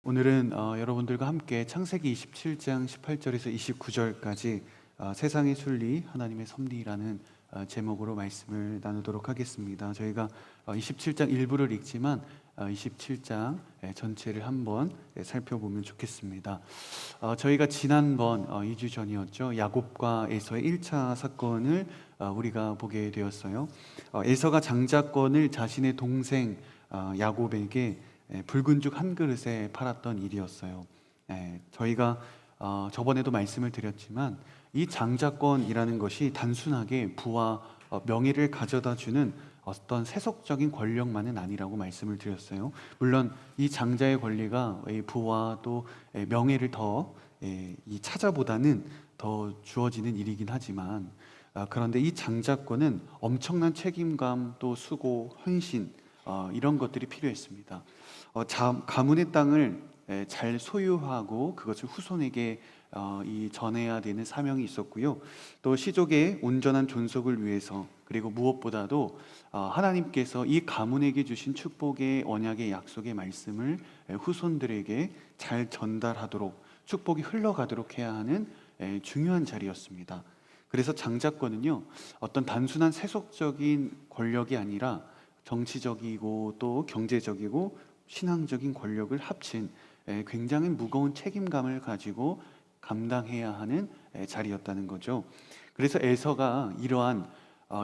오늘은 여러분들과 함께 창세기 27장 18절에서 29절까지 세상의 순리, 하나님의 섭리라는 제목으로 말씀을 나누도록 하겠습니다. 저희가 27장 일부를 읽지만 27장 전체를 한번 살펴보면 좋겠습니다. 저희가 지난번 2주 전이었죠. 야곱과 에서의 1차 사건을 우리가 보게 되었어요. 에서가 장자권을 자신의 동생 야곱에게 붉은 죽 한 그릇에 팔았던 일이었어요. 저희가 저번에도 말씀을 드렸지만 이 장자권이라는 것이 단순하게 부와 명예를 가져다 주는 어떤 세속적인 권력만은 아니라고 말씀을 드렸어요. 물론 이 장자의 권리가 부와 또 명예를 더 이 차자보다는 더 주어지는 일이긴 하지만 그런데 이 장자권은 엄청난 책임감 또 수고, 헌신 이런 것들이 필요했습니다. 가문의 땅을 잘 소유하고 그것을 후손에게 이 전해야 되는 사명이 있었고요. 또 시족의 온전한 존속을 위해서, 그리고 무엇보다도 하나님께서 이 가문에게 주신 축복의 언약의 약속의 말씀을 후손들에게 잘 전달하도록, 축복이 흘러가도록 해야 하는 중요한 자리였습니다. 그래서 장자권은요, 어떤 단순한 세속적인 권력이 아니라 정치적이고 또 경제적이고 신앙적인 권력을 합친 굉장히 무거운 책임감을 가지고 감당해야 하는 자리였다는 거죠. 그래서 에서가 이러한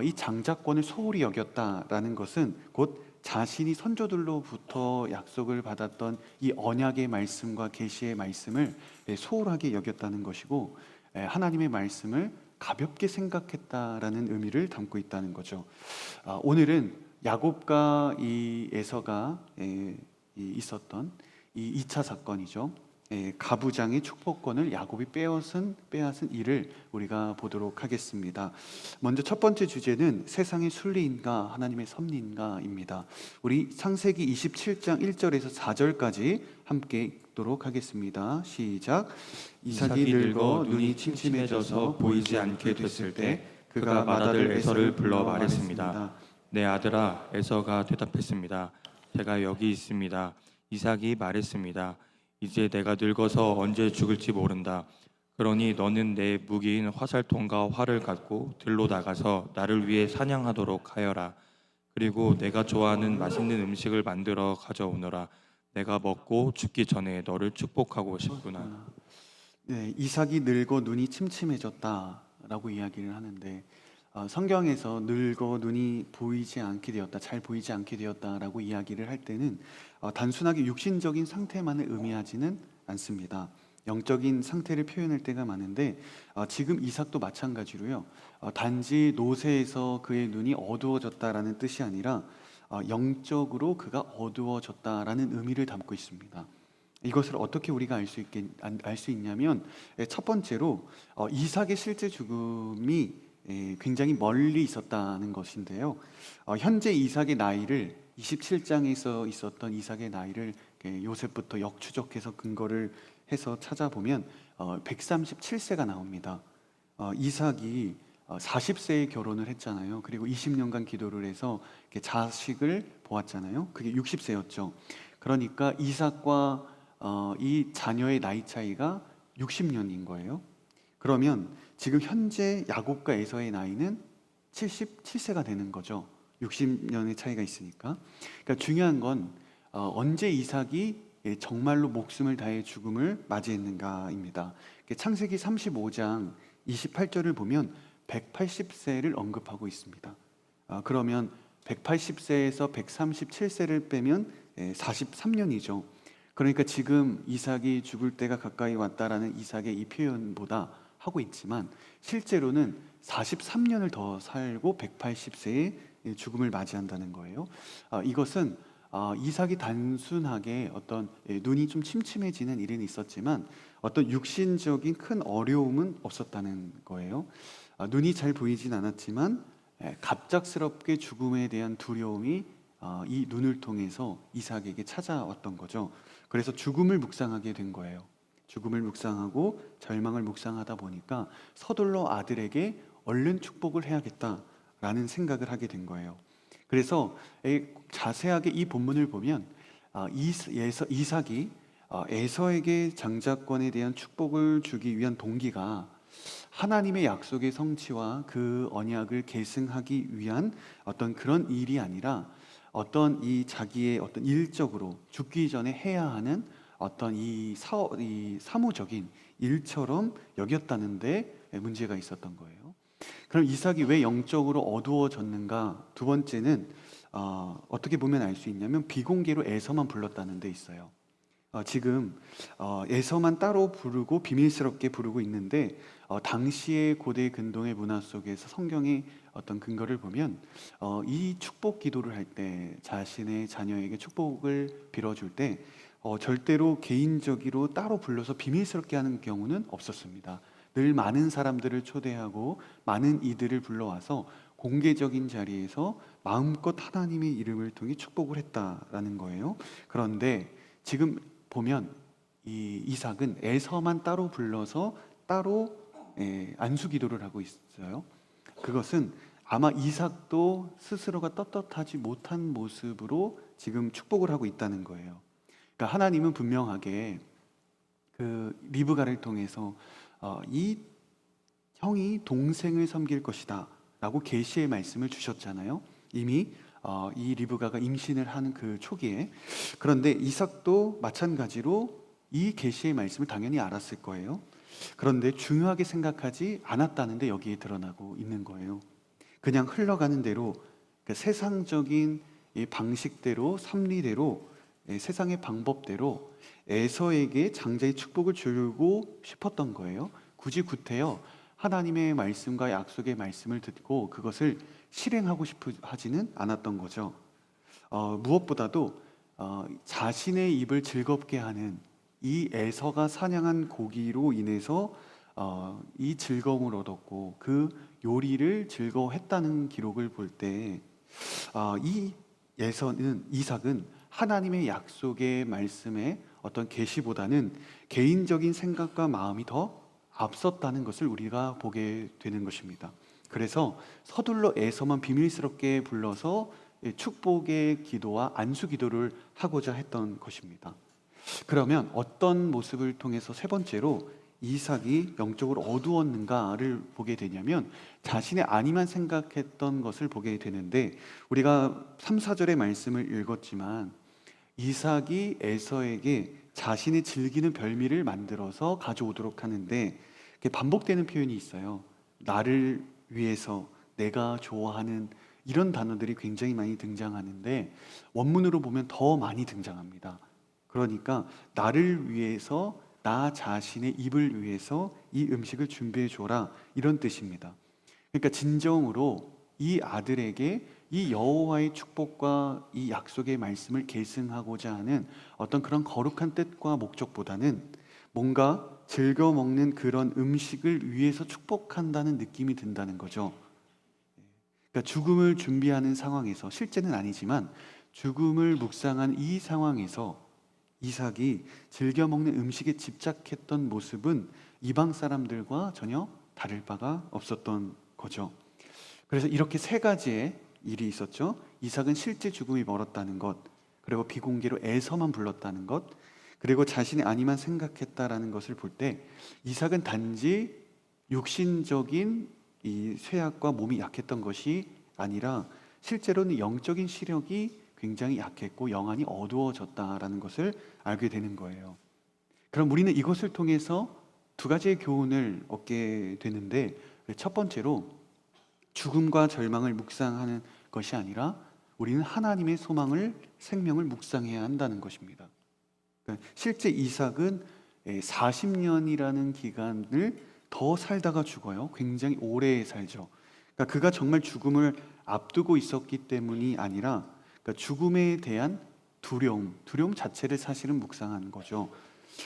이 장자권을 소홀히 여겼다라는 것은 곧 자신이 선조들로부터 약속을 받았던 이 언약의 말씀과 계시의 말씀을 소홀하게 여겼다는 것이고, 하나님의 말씀을 가볍게 생각했다라는 의미를 담고 있다는 거죠. 오늘은 야곱과 이 에서가 있었던 이 2차 사건이죠. 가부장의 축복권을 야곱이 빼앗은 일을 우리가 보도록 하겠습니다. 먼저 첫 번째 주제는 세상의 순리인가 하나님의 섭리인가입니다. 우리 창세기 27장 1절에서 4절까지 함께 읽도록 하겠습니다. 시작. 이삭이 늙어 눈이 침침해져서 보이지 않게 됐을 때 그가 맏아들 에서를 불러 말했습니다. 내 아들아. 에서가 대답했습니다. 제가 여기 있습니다. 이삭이 말했습니다. 이제 내가 늙어서 언제 죽을지 모른다. 그러니 너는 내 무기인 화살통과 활을 갖고 들로 나가서 나를 위해 사냥하도록 하여라. 그리고 내가 좋아하는 맛있는 음식을 만들어 가져오너라. 내가 먹고 죽기 전에 너를 축복하고 싶구나. 이삭이 늙어 눈이 침침해졌다라고 이야기를 하는데, 성경에서 늙어 눈이 보이지 않게 되었다, 잘 보이지 않게 되었다라고 이야기를 할 때는 단순하게 육신적인 상태만을 의미하지는 않습니다. 영적인 상태를 표현할 때가 많은데, 지금 이삭도 마찬가지로요, 단지 노쇠해서 그의 눈이 어두워졌다라는 뜻이 아니라 영적으로 그가 어두워졌다라는 의미를 담고 있습니다. 이것을 어떻게 우리가 알 수 있냐면, 첫 번째로 이삭의 실제 죽음이 굉장히 멀리 있었다는 것인데요. 현재 이삭의 나이를 27장에서 있었던 이삭의 나이를 요셉부터 역추적해서 근거를 해서 찾아보면 137세가 나옵니다. 이삭이 40세에 결혼을 했잖아요. 그리고 20년간 기도를 해서 자식을 보았잖아요. 그게 60세였죠. 그러니까 이삭과 이 자녀의 나이 차이가 60년인 거예요. 그러면 지금 현재 야곱과 에서의 나이는 77세가 되는 거죠. 60년의 차이가 있으니까. 그러니까 중요한 건 언제 이삭이 정말로 목숨을 다해 죽음을 맞이했는가입니다. 창세기 35장 28절을 보면 180세를 언급하고 있습니다. 그러면 180세에서 137세를 빼면 43년이죠. 그러니까 지금 이삭이 죽을 때가 가까이 왔다라는 이삭의 이 표현보다 하고 있지만, 실제로는 43년을 더 살고 180세에 죽음을 맞이한다는 거예요. 이것은 이삭이 단순하게 어떤 눈이 좀 침침해지는 일은 있었지만 어떤 육신적인 큰 어려움은 없었다는 거예요. 눈이 잘 보이진 않았지만 갑작스럽게 죽음에 대한 두려움이 이 눈을 통해서 이삭에게 찾아왔던 거죠. 그래서 죽음을 묵상하게 된 거예요. 죽음을 묵상하고 절망을 묵상하다 보니까 서둘러 아들에게 얼른 축복을 해야겠다라는 생각을 하게 된 거예요. 그래서 자세하게 이 본문을 보면 이삭이 에서에게 장자권에 대한 축복을 주기 위한 동기가 하나님의 약속의 성취와 그 언약을 계승하기 위한 어떤 그런 일이 아니라 어떤 이 자기의 어떤 일적으로 죽기 전에 해야 하는 어떤 이 사무적인 일처럼 여겼다는데 문제가 있었던 거예요. 그럼 이삭이 왜 영적으로 어두워졌는가? 두 번째는 어떻게 보면 알 수 있냐면 비공개로 에서만 불렀다는 데 있어요. 지금 에서만 따로 부르고 비밀스럽게 부르고 있는데 당시의 고대 근동의 문화 속에서 성경의 어떤 근거를 보면 이 축복 기도를 할 때 자신의 자녀에게 축복을 빌어줄 때 절대로 개인적으로 따로 불러서 비밀스럽게 하는 경우는 없었습니다. 늘 많은 사람들을 초대하고 많은 이들을 불러와서 공개적인 자리에서 마음껏 하나님의 이름을 통해 축복을 했다라는 거예요. 그런데 지금 보면 이 이삭은 에서만 따로 불러서 따로 안수 기도를 하고 있어요. 그것은 아마 이삭도 스스로가 떳떳하지 못한 모습으로 지금 축복을 하고 있다는 거예요. 그러니까 하나님은 분명하게 그 리브가를 통해서 이 형이 동생을 섬길 것이다 라고 계시의 말씀을 주셨잖아요. 이미 이 리브가가 임신을 하는 그 초기에. 그런데 이삭도 마찬가지로 이 계시의 말씀을 당연히 알았을 거예요. 그런데 중요하게 생각하지 않았다는데 여기에 드러나고 있는 거예요. 그냥 흘러가는 대로 그 세상적인 이 방식대로 섭리대로 세상의 방법대로 에서에게 장자의 축복을 주고 싶었던 거예요. 굳이 구태여 하나님의 말씀과 약속의 말씀을 듣고 그것을 실행하고 싶어 하지는 않았던 거죠. 무엇보다도 자신의 입을 즐겁게 하는 이 에서가 사냥한 고기로 인해서 이 즐거움을 얻었고 그 요리를 즐거워했다는 기록을 볼 때 이 이삭은 하나님의 약속의 말씀의 어떤 계시보다는 개인적인 생각과 마음이 더 앞섰다는 것을 우리가 보게 되는 것입니다. 그래서 서둘러 에서만 비밀스럽게 불러서 축복의 기도와 안수 기도를 하고자 했던 것입니다. 그러면 어떤 모습을 통해서 세 번째로 이삭이 영적으로 어두웠는가를 보게 되냐면 자신의 아니만 생각했던 것을 보게 되는데 우리가 3, 4절의 말씀을 읽었지만 이삭이 에서에게 자신이 즐기는 별미를 만들어서 가져오도록 하는데 반복되는 표현이 있어요. 나를 위해서 내가 좋아하는 이런 단어들이 굉장히 많이 등장하는데 원문으로 보면 더 많이 등장합니다. 그러니까 나를 위해서 나 자신의 입을 위해서 이 음식을 준비해 줘라 이런 뜻입니다. 그러니까 진정으로 이 아들에게 이 여호와의 축복과 이 약속의 말씀을 계승하고자 하는 어떤 그런 거룩한 뜻과 목적보다는 뭔가 즐겨 먹는 그런 음식을 위해서 축복한다는 느낌이 든다는 거죠. 그러니까 죽음을 준비하는 상황에서 실제는 아니지만 죽음을 묵상한 이 상황에서 이삭이 즐겨 먹는 음식에 집착했던 모습은 이방 사람들과 전혀 다를 바가 없었던 거죠. 그래서 이렇게 세 가지의 일이 있었죠. 이삭은 실제 죽음이 멀었다는 것, 그리고 비공개로 에서만 불렀다는 것, 그리고 자신의 아니만 생각했다라는 것을 볼 때 이삭은 단지 육신적인 이 쇠약과 몸이 약했던 것이 아니라 실제로는 영적인 시력이 굉장히 약했고 영안이 어두워졌다라는 것을 알게 되는 거예요. 그럼 우리는 이것을 통해서 두 가지의 교훈을 얻게 되는데 첫 번째로 죽음과 절망을 묵상하는 것이 아니라 우리는 하나님의 소망을 생명을 묵상해야 한다는 것입니다. 실제 이삭은 40년이라는 기간을 더 살다가 죽어요. 굉장히 오래 살죠. 그러니까 그가 정말 죽음을 앞두고 있었기 때문이 아니라 그러니까 죽음에 대한 두려움 자체를 사실은 묵상하는 거죠.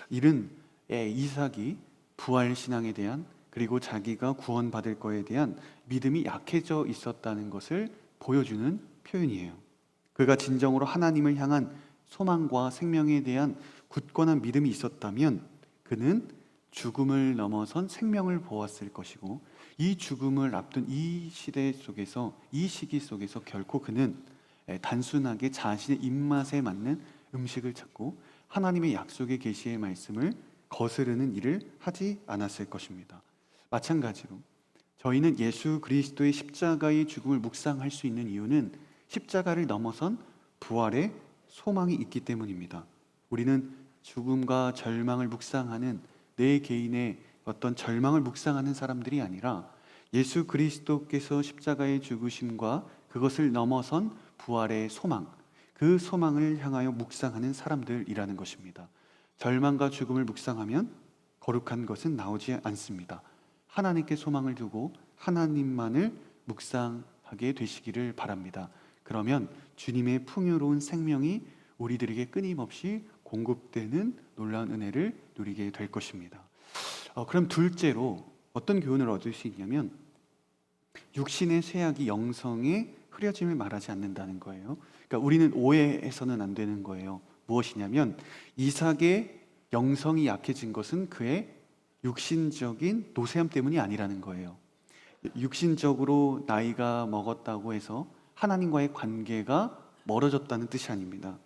이는 이삭이 부활 신앙에 대한 그리고 자기가 구원받을 거에 대한 믿음이 약해져 있었다는 것을 보여주는 표현이에요. 그가 진정으로 하나님을 향한 소망과 생명에 대한 굳건한 믿음이 있었다면 그는 죽음을 넘어선 생명을 보았을 것이고 이 죽음을 앞둔 이 시대 속에서 이 시기 속에서 결코 그는 단순하게 자신의 입맛에 맞는 음식을 찾고 하나님의 약속의 계시의 말씀을 거스르는 일을 하지 않았을 것입니다. 마찬가지로 저희는 예수 그리스도의 십자가의 죽음을 묵상할 수 있는 이유는 십자가를 넘어선 부활의 소망이 있기 때문입니다. 우리는 죽음과 절망을 묵상하는 내 개인의 어떤 절망을 묵상하는 사람들이 아니라 예수 그리스도께서 십자가의 죽으심과 그것을 넘어선 부활의 소망, 그 소망을 향하여 묵상하는 사람들이라는 것입니다. 절망과 죽음을 묵상하면 거룩한 것은 나오지 않습니다. 하나님께 소망을 두고 하나님만을 묵상하게 되시기를 바랍니다. 그러면 주님의 풍요로운 생명이 우리들에게 끊임없이 공급되는 놀라운 은혜를 누리게 될 것입니다. 그럼 둘째로 어떤 교훈을 얻을 수 있냐면 육신의 쇠약이 영성의 흐려짐을 말하지 않는다는 거예요. 그러니까 우리는 오해해서는 안 되는 거예요. 무엇이냐면 이삭의 영성이 약해진 것은 그의 육신적인 노쇠함 때문이 아니라는 거예요. 육신적으로 나이가 먹었다고 해서 하나님과의 관계가 멀어졌다는 뜻이 아닙니다.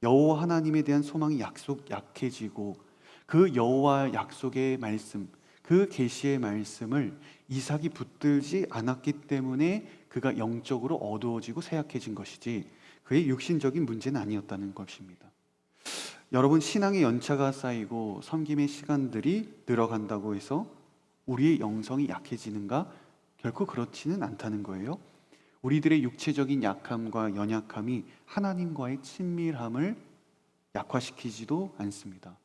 여호와 하나님에 대한 소망이 약해지고 그 여호와 약속의 말씀, 그 계시의 말씀을 이삭이 붙들지 않았기 때문에 그가 영적으로 어두워지고 쇠약해진 것이지 그의 육신적인 문제는 아니었다는 것입니다. 여러분, 신앙의 연차가 쌓이고 섬김의 시간들이 늘어간다고 해서 우리의 영성이 약해지는가? 결코 그렇지는 않다는 거예요. 우리들의 육체적인 약함과 연약함이 하나님과의 친밀함을 약화시키지도 않습니다.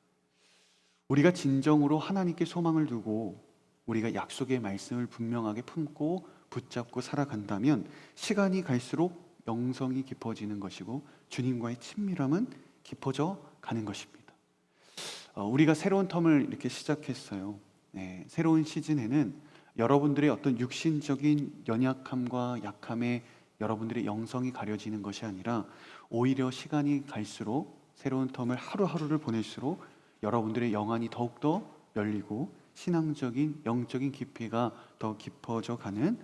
우리가 진정으로 하나님께 소망을 두고 우리가 약속의 말씀을 분명하게 품고 붙잡고 살아간다면 시간이 갈수록 영성이 깊어지는 것이고 주님과의 친밀함은 깊어져 가는 것입니다. 우리가 새로운 텀을 이렇게 시작했어요. 새로운 시즌에는 여러분들의 어떤 육신적인 연약함과 약함에 여러분들의 영성이 가려지는 것이 아니라 오히려 시간이 갈수록 새로운 텀을 하루하루를 보낼수록 여러분들의 영안이 더욱더 열리고 신앙적인 영적인 깊이가 더 깊어져 가는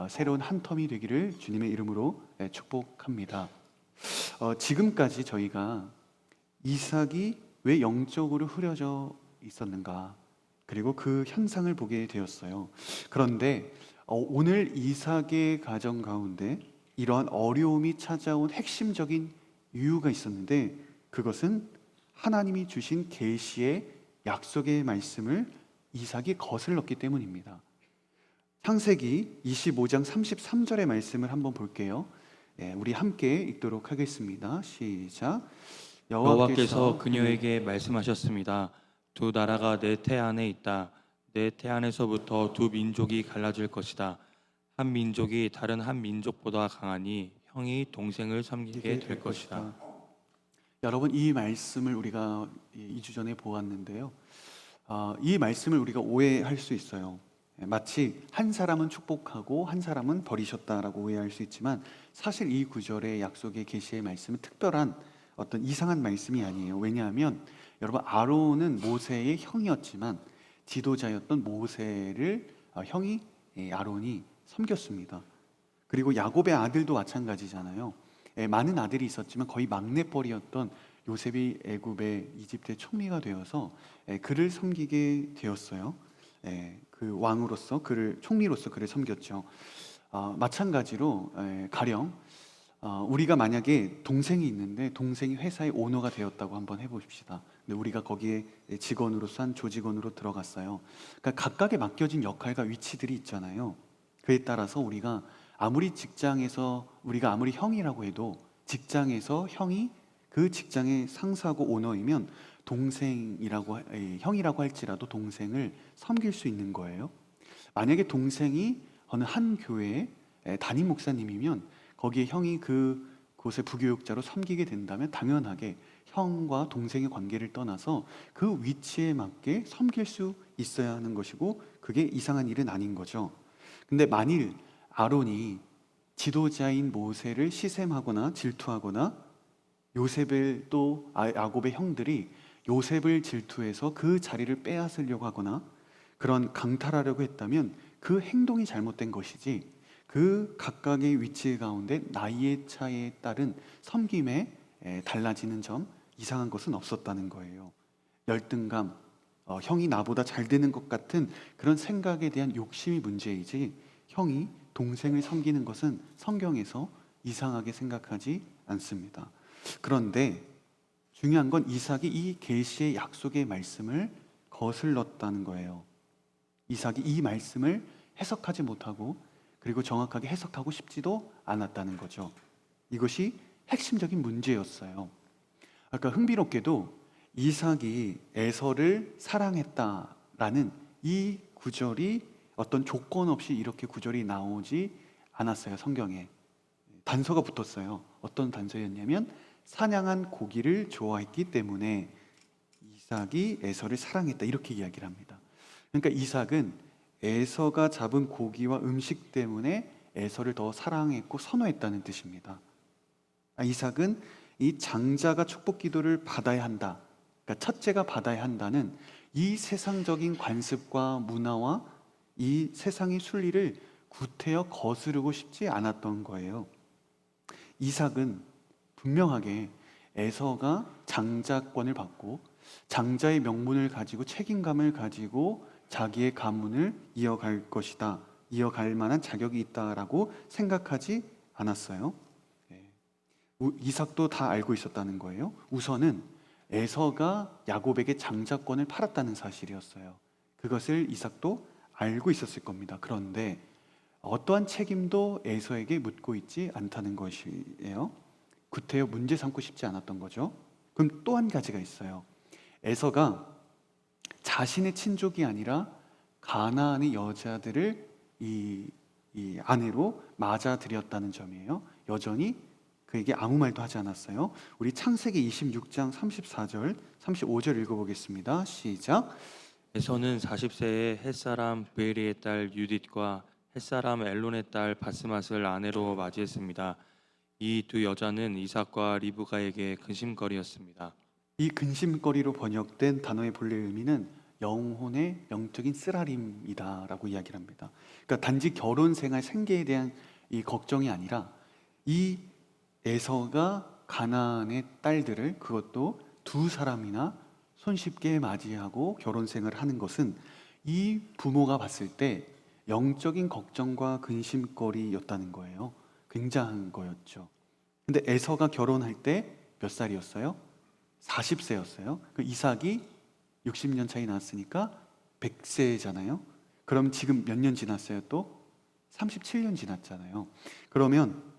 새로운 한 텀이 되기를 주님의 이름으로 축복합니다. 지금까지 저희가 이삭이 왜 영적으로 흐려져 있었는가, 그리고 그 현상을 보게 되었어요. 그런데 오늘 이삭의 가정 가운데 이러한 어려움이 찾아온 핵심적인 이유가 있었는데 그것은 하나님이 주신 계시의 약속의 말씀을 이삭이 거슬렀기 때문입니다. 창세기 25장 33절의 말씀을 한번 볼게요. 우리 함께 읽도록 하겠습니다. 시작. 여호와께서 그녀에게 말씀하셨습니다. 두 나라가 내 태 안에 있다. 내 태 안에서부터 두 민족이 갈라질 것이다. 한 민족이 다른 한 민족보다 강하니 형이 동생을 섬기게 될 것이다. 여러분, 이 말씀을 우리가 2주 전에 보았는데요. 이 말씀을 우리가 오해할 수 있어요. 마치 한 사람은 축복하고 한 사람은 버리셨다라고 오해할 수 있지만 사실 이 구절의 약속의 계시의 말씀은 특별한 어떤 이상한 말씀이 아니에요. 왜냐하면 여러분, 아론은 모세의 형이었지만 지도자였던 모세를 아론이 섬겼습니다. 그리고 야곱의 아들도 마찬가지잖아요. 많은 아들이 있었지만 거의 막내뻘이었던 요셉이 애굽의 이집트의 총리가 되어서 그를 섬기게 되었어요. 그 왕으로서 총리로서 그를 섬겼죠. 마찬가지로 가령 우리가 만약에 동생이 있는데 동생이 회사의 오너가 되었다고 한번 해보십시다. 근데 우리가 거기에 직원으로서 한 조직원으로 들어갔어요. 그러니까 각각의 맡겨진 역할과 위치들이 있잖아요. 그에 따라서 우리가 아무리 형이라고 해도 직장에서 형이 그 직장의 상사고 오너이면 형이라고 할지라도 동생을 섬길 수 있는 거예요. 만약에 동생이 어느 한 교회의 담임 목사님이면 거기에 형이 그곳의 부교육자로 섬기게 된다면 당연하게 형과 동생의 관계를 떠나서 그 위치에 맞게 섬길 수 있어야 하는 것이고 그게 이상한 일은 아닌 거죠. 근데 만일 아론이 지도자인 모세를 시샘하거나 질투하거나 요셉을 또 야곱의 형들이 요셉을 질투해서 그 자리를 빼앗으려고 하거나 그런 강탈하려고 했다면 그 행동이 잘못된 것이지 그 각각의 위치 가운데 나이의 차이에 따른 섬김에 달라지는 점, 이상한 것은 없었다는 거예요. 열등감, 형이 나보다 잘 되는 것 같은 그런 생각에 대한 욕심이 문제이지 형이 동생을 섬기는 것은 성경에서 이상하게 생각하지 않습니다. 그런데 중요한 건 이삭이 이 계시의 약속의 말씀을 거슬렀다는 거예요. 이삭이 이 말씀을 해석하지 못하고 그리고 정확하게 해석하고 싶지도 않았다는 거죠. 이것이 핵심적인 문제였어요. 아까 흥미롭게도 이삭이 에서를 사랑했다라는 이 구절이 어떤 조건 없이 이렇게 구절이 나오지 않았어요. 성경에 단서가 붙었어요. 어떤 단서였냐면 사냥한 고기를 좋아했기 때문에 이삭이 에서를 사랑했다 이렇게 이야기를 합니다. 그러니까 이삭은 에서가 잡은 고기와 음식 때문에 에서를 더 사랑했고 선호했다는 뜻입니다. 이삭은 이 장자가 축복 기도를 받아야 한다. 그러니까 첫째가 받아야 한다는 이 세상적인 관습과 문화와 이 세상의 순리를 구태여 거스르고 싶지 않았던 거예요. 이삭은 분명하게 에서가 장자권을 받고 장자의 명분을 가지고 책임감을 가지고 자기의 가문을 이어갈 것이다. 이어갈 만한 자격이 있다라고 생각하지 않았어요. 이삭도 다 알고 있었다는 거예요. 우선은 에서가 야곱에게 장자권을 팔았다는 사실이었어요. 그것을 이삭도 알고 있었을 겁니다. 그런데 어떠한 책임도 에서에게 묻고 있지 않다는 것이에요. 구태여 문제 삼고 싶지 않았던 거죠. 그럼 또 한 가지가 있어요. 에서가 자신의 친족이 아니라 가나안의 여자들을 이 아내로 맞아들였다는 점이에요. 여전히 그에게 아무 말도 하지 않았어요. 우리 창세기 26장 34절, 35절 읽어보겠습니다. 시작. 에서는 40세에 햇사람 브에리의 딸 유딧과 햇사람 엘론의 딸 바스맛을 아내로 맞이했습니다. 이 두 여자는 이삭과 리브가에게 근심거리였습니다. 이 근심거리로 번역된 단어의 본래 의미는 영혼의 영적인 쓰라림이다라고 이야기를 합니다. 그러니까 단지 결혼 생활 생계에 대한 이 걱정이 아니라 이 에서가 가나안의 딸들을 그것도 두 사람이나 손쉽게 맞이하고 결혼 생활을 하는 것은 이 부모가 봤을 때 영적인 걱정과 근심거리였다는 거예요. 굉장한 거였죠. 근데 에서가 결혼할 때 몇 살이었어요? 40세였어요. 그 이삭이 60년 차이 났으니까 100세잖아요. 그럼 지금 몇 년 지났어요? 또 37년 지났잖아요. 그러면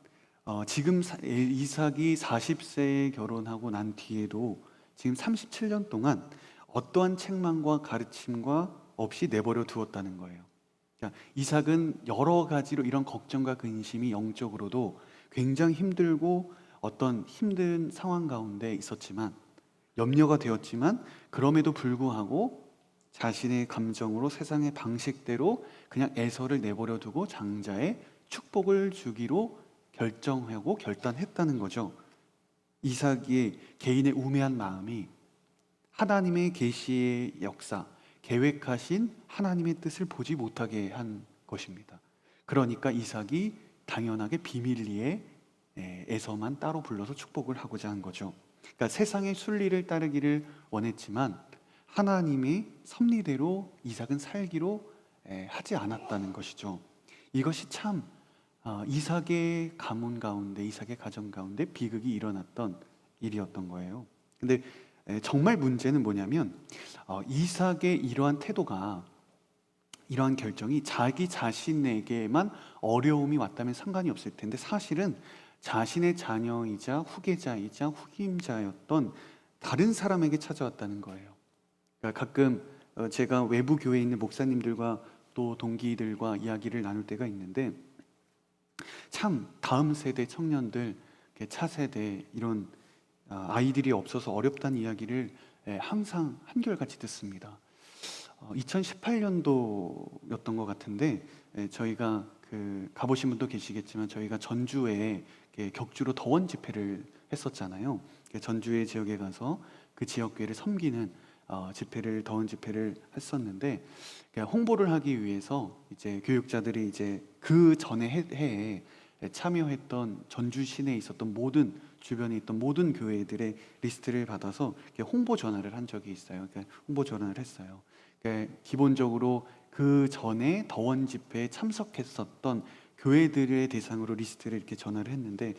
지금 이삭이 40세에 결혼하고 난 뒤에도 지금 37년 동안 어떠한 책망과 가르침과 없이 내버려 두었다는 거예요. 그러니까 이삭은 여러 가지로 이런 걱정과 근심이 영적으로도 굉장히 힘들고 어떤 힘든 상황 가운데 있었지만 염려가 되었지만 그럼에도 불구하고 자신의 감정으로 세상의 방식대로 그냥 에서를 내버려 두고 장자의 축복을 주기로 결정하고 결단했다는 거죠. 이삭의 개인의 우매한 마음이 하나님의 계시의 역사, 계획하신 하나님의 뜻을 보지 못하게 한 것입니다. 그러니까 이삭이 당연하게 비밀리에 에서만 따로 불러서 축복을 하고자 한 거죠. 그러니까 세상의 순리를 따르기를 원했지만 하나님의 섭리대로 이삭은 살기로 하지 않았다는 것이죠. 이것이 참 이삭의 가문 가운데, 이삭의 가정 가운데 비극이 일어났던 일이었던 거예요. 근데 정말 문제는 뭐냐면 이삭의 이러한 태도가, 이러한 결정이 자기 자신에게만 어려움이 왔다면 상관이 없을 텐데 사실은 자신의 자녀이자 후계자이자 후임자였던 다른 사람에게 찾아왔다는 거예요. 그러니까 가끔 제가 외부 교회에 있는 목사님들과 또 동기들과 이야기를 나눌 때가 있는데 참 다음 세대 청년들, 차세대 이런 아이들이 없어서 어렵다는 이야기를 항상 한결같이 듣습니다. 2018년도였던 것 같은데 저희가 가보신 분도 계시겠지만 저희가 전주에 격주로 더원 집회를 했었잖아요. 전주의 지역에 가서 그 지역 교회를 섬기는 집회를, 더원 집회를 했었는데 홍보를 하기 위해서 이제 교육자들이 이제 그 전에 해에 참여했던 전주 시내에 있었던 모든 주변에 있던 모든 교회들의 리스트를 받아서 이렇게 홍보 전화를 한 적이 있어요. 그러니까 홍보 전화를 했어요. 그러니까 기본적으로 그 전에 더원 집회에 참석했었던 교회들의 대상으로 리스트를 이렇게 전화를 했는데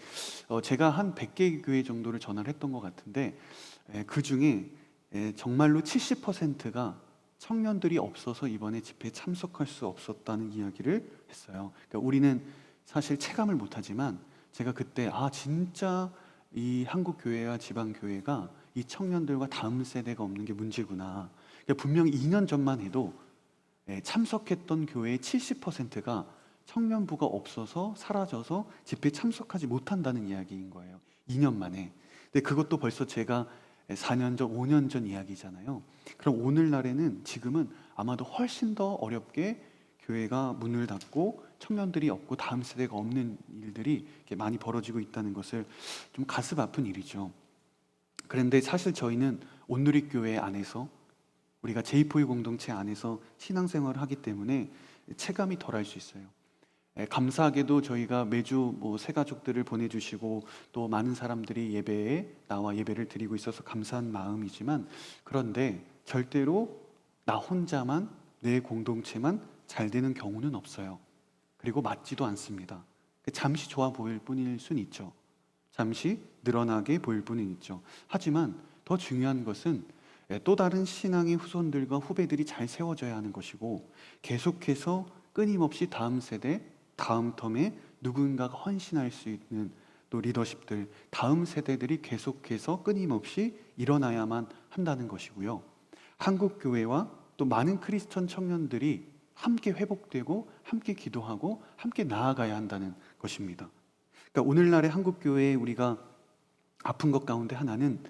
제가 한 100개 교회 정도를 전화를 했던 것 같은데 그 중에 정말로 70%가 청년들이 없어서 이번에 집회에 참석할 수 없었다는 이야기를 했어요. 그러니까 우리는 사실 체감을 못하지만 제가 그때 진짜 이 한국 교회와 지방 교회가 이 청년들과 다음 세대가 없는 게 문제구나. 그러니까 분명히 2년 전만 해도 참석했던 교회의 70%가 청년부가 없어서 사라져서 집회에 참석하지 못한다는 이야기인 거예요. 2년 만에. 근데 그것도 벌써 제가 4년 전, 5년 전 이야기잖아요. 그럼 오늘날에는 지금은 아마도 훨씬 더 어렵게 교회가 문을 닫고 청년들이 없고 다음 세대가 없는 일들이 이렇게 많이 벌어지고 있다는 것을 좀 가슴 아픈 일이죠. 그런데 사실 저희는 온누리교회 안에서 우리가 제2포유 공동체 안에서 신앙생활을 하기 때문에 체감이 덜할 수 있어요. 감사하게도 저희가 매주 새가족들을 보내주시고 또 많은 사람들이 예배에 나와 예배를 드리고 있어서 감사한 마음이지만, 그런데 절대로 나 혼자만, 내 공동체만 잘 되는 경우는 없어요. 그리고 맞지도 않습니다. 잠시 좋아 보일 뿐일 순 있죠. 잠시 늘어나게 보일 뿐은 있죠. 하지만 더 중요한 것은 또 다른 신앙의 후손들과 후배들이 잘 세워져야 하는 것이고, 계속해서 끊임없이 다음 세대, 다음 텀에 누군가가 헌신할 수 있는 또 리더십들, 다음 세대들이 계속해서 끊임없이 일어나야만 한다는 것이고요. 한국 교회와 또 많은 크리스천 청년들이 함께 회복되고 함께 기도하고 함께 나아가야 한다는 것입니다. 그러니까 오늘날의 한국 교회에 우리가 아픈 것 가운데 하나는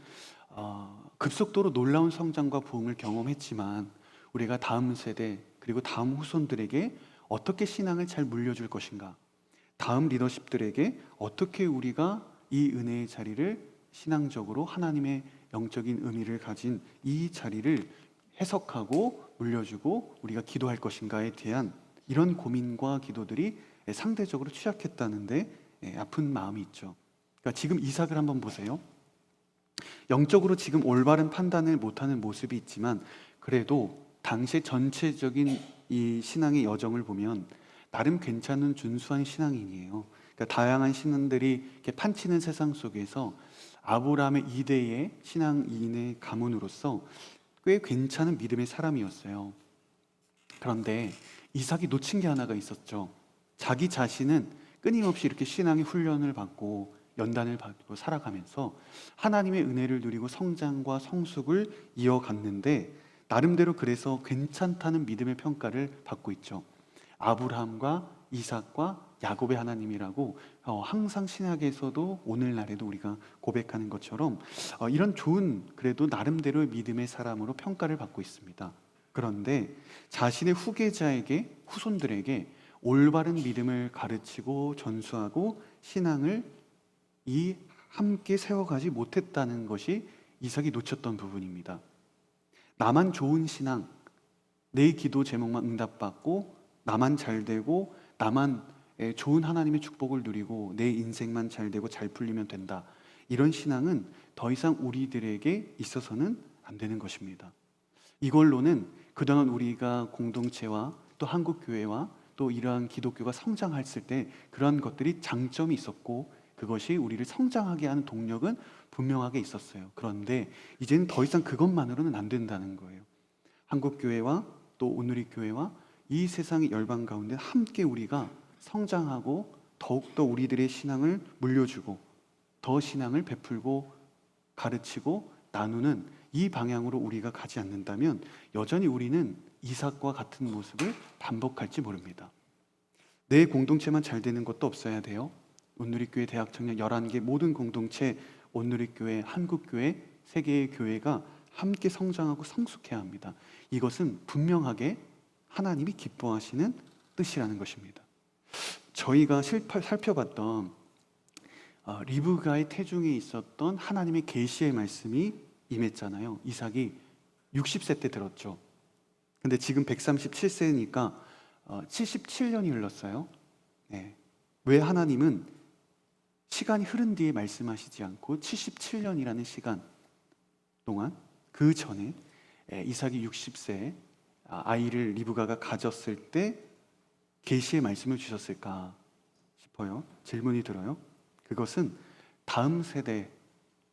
급속도로 놀라운 성장과 부흥을 경험했지만 우리가 다음 세대 그리고 다음 후손들에게 어떻게 신앙을 잘 물려줄 것인가, 다음 리더십들에게 어떻게 우리가 이 은혜의 자리를 신앙적으로 하나님의 영적인 의미를 가진 이 자리를 해석하고 물려주고 우리가 기도할 것인가에 대한 이런 고민과 기도들이 상대적으로 취약했다는데 아픈 마음이 있죠. 그러니까 지금 이삭을 한번 보세요. 영적으로 지금 올바른 판단을 못하는 모습이 있지만 그래도 당시의 전체적인 이 신앙의 여정을 보면 나름 괜찮은 준수한 신앙인이에요. 그러니까 다양한 신앙들이 이렇게 판치는 세상 속에서 아브라함의 2대의 신앙인의 가문으로서 꽤 괜찮은 믿음의 사람이었어요. 그런데 이삭이 놓친 게 하나가 있었죠. 자기 자신은 끊임없이 이렇게 신앙의 훈련을 받고 연단을 받고 살아가면서 하나님의 은혜를 누리고 성장과 성숙을 이어갔는데 나름대로 그래서 괜찮다는 믿음의 평가를 받고 있죠. 아브라함과 이삭과 야곱의 하나님이라고 항상 신약에서도 오늘날에도 우리가 고백하는 것처럼 이런 좋은, 그래도 나름대로의 믿음의 사람으로 평가를 받고 있습니다. 그런데 자신의 후계자에게, 후손들에게 올바른 믿음을 가르치고 전수하고 신앙을 함께 세워가지 못했다는 것이 이삭이 놓쳤던 부분입니다. 나만 좋은 신앙, 내 기도 제목만 응답받고 나만 잘 되고 나만 좋은 하나님의 축복을 누리고 내 인생만 잘 되고 잘 풀리면 된다, 이런 신앙은 더 이상 우리들에게 있어서는 안 되는 것입니다. 이걸로는 그동안 우리가 공동체와 또 한국교회와 또 이러한 기독교가 성장했을 때 그러한 것들이 장점이 있었고 그것이 우리를 성장하게 하는 동력은 분명하게 있었어요. 그런데 이제는 더 이상 그것만으로는 안 된다는 거예요. 한국교회와 또 오누리교회와 이 세상의 열방 가운데 함께 우리가 성장하고 더욱더 우리들의 신앙을 물려주고 더 신앙을 베풀고 가르치고 나누는 이 방향으로 우리가 가지 않는다면 여전히 우리는 이삭과 같은 모습을 반복할지 모릅니다. 내 공동체만 잘 되는 것도 없어야 돼요. 온누리교회 대학청년 11개 모든 공동체, 온누리교회, 한국교회, 세계의 교회가 함께 성장하고 성숙해야 합니다. 이것은 분명하게 하나님이 기뻐하시는 뜻이라는 것입니다. 저희가 살펴봤던 리브가의 태중에 있었던 하나님의 계시의 말씀이 임했잖아요. 이삭이 60세 때 들었죠. 근데 지금 137세니까 77년이 흘렀어요. 네. 왜 하나님은 시간이 흐른 뒤에 말씀하시지 않고 77년이라는 시간 동안 그 전에 이삭이 60세에 아이를 리브가가 가졌을 때 계시의 말씀을 주셨을까 싶어요. 질문이 들어요. 그것은 다음 세대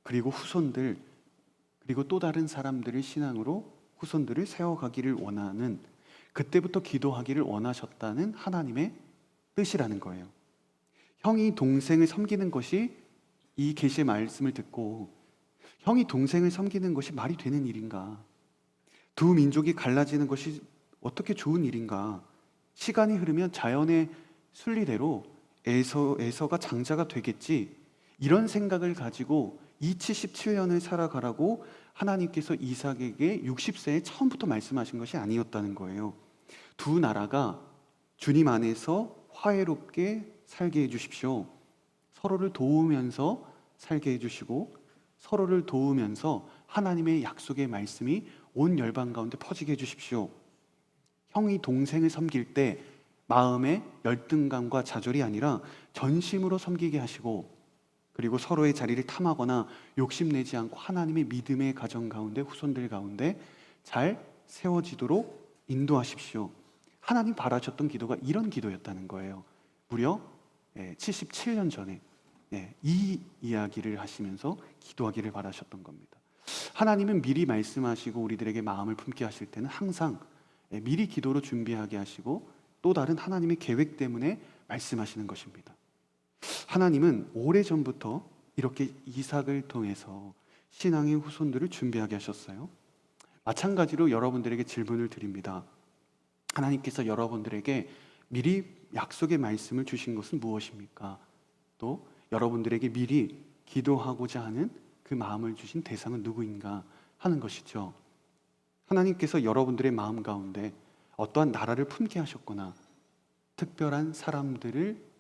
그리고 후손들 그리고 또 다른 사람들의 신앙으로 후손들을 세워가기를 원하는, 그때부터 기도하기를 원하셨다는 하나님의 뜻이라는 거예요. 형이 동생을 섬기는 것이, 이 계시의 말씀을 듣고 형이 동생을 섬기는 것이 말이 되는 일인가? 두 민족이 갈라지는 것이 어떻게 좋은 일인가? 시간이 흐르면 자연의 순리대로 에서가 장자가 되겠지, 이런 생각을 가지고 이 77년을 살아가라고 하나님께서 이삭에게 60세에 처음부터 말씀하신 것이 아니었다는 거예요. 두 나라가 주님 안에서 화해롭게 살게 해주십시오. 서로를 도우면서 살게 해주시고 서로를 도우면서 하나님의 약속의 말씀이 온 열방 가운데 퍼지게 해주십시오. 형이 동생을 섬길 때 마음의 열등감과 좌절이 아니라 전심으로 섬기게 하시고, 그리고 서로의 자리를 탐하거나 욕심내지 않고 하나님의 믿음의 가정 가운데 후손들 가운데 잘 세워지도록 인도하십시오. 하나님 바라셨던 기도가 이런 기도였다는 거예요. 무려 77년 전에 이 이야기를 하시면서 기도하기를 바라셨던 겁니다. 하나님은 미리 말씀하시고 우리들에게 마음을 품게 하실 때는 항상 미리 기도로 준비하게 하시고 또 다른 하나님의 계획 때문에 말씀하시는 것입니다. 하나님은 오래전부터 이렇게 이삭을 통해서 신앙의 후손들을 준비하게 하셨어요. 마찬가지로 여러분들에게 질문을 드립니다. 하나님께서 여러분들에게 미리 약속의 말씀을 주신 것은 무엇입니까? 또 여러분들에게 미리 기도하고자 하는 그 마음을 주신 대상은 누구인가 하는 것이죠. 하나님께서 여러분들의 마음 가운데 어떠한 나라를 품게 하셨거나 특별한 사람들을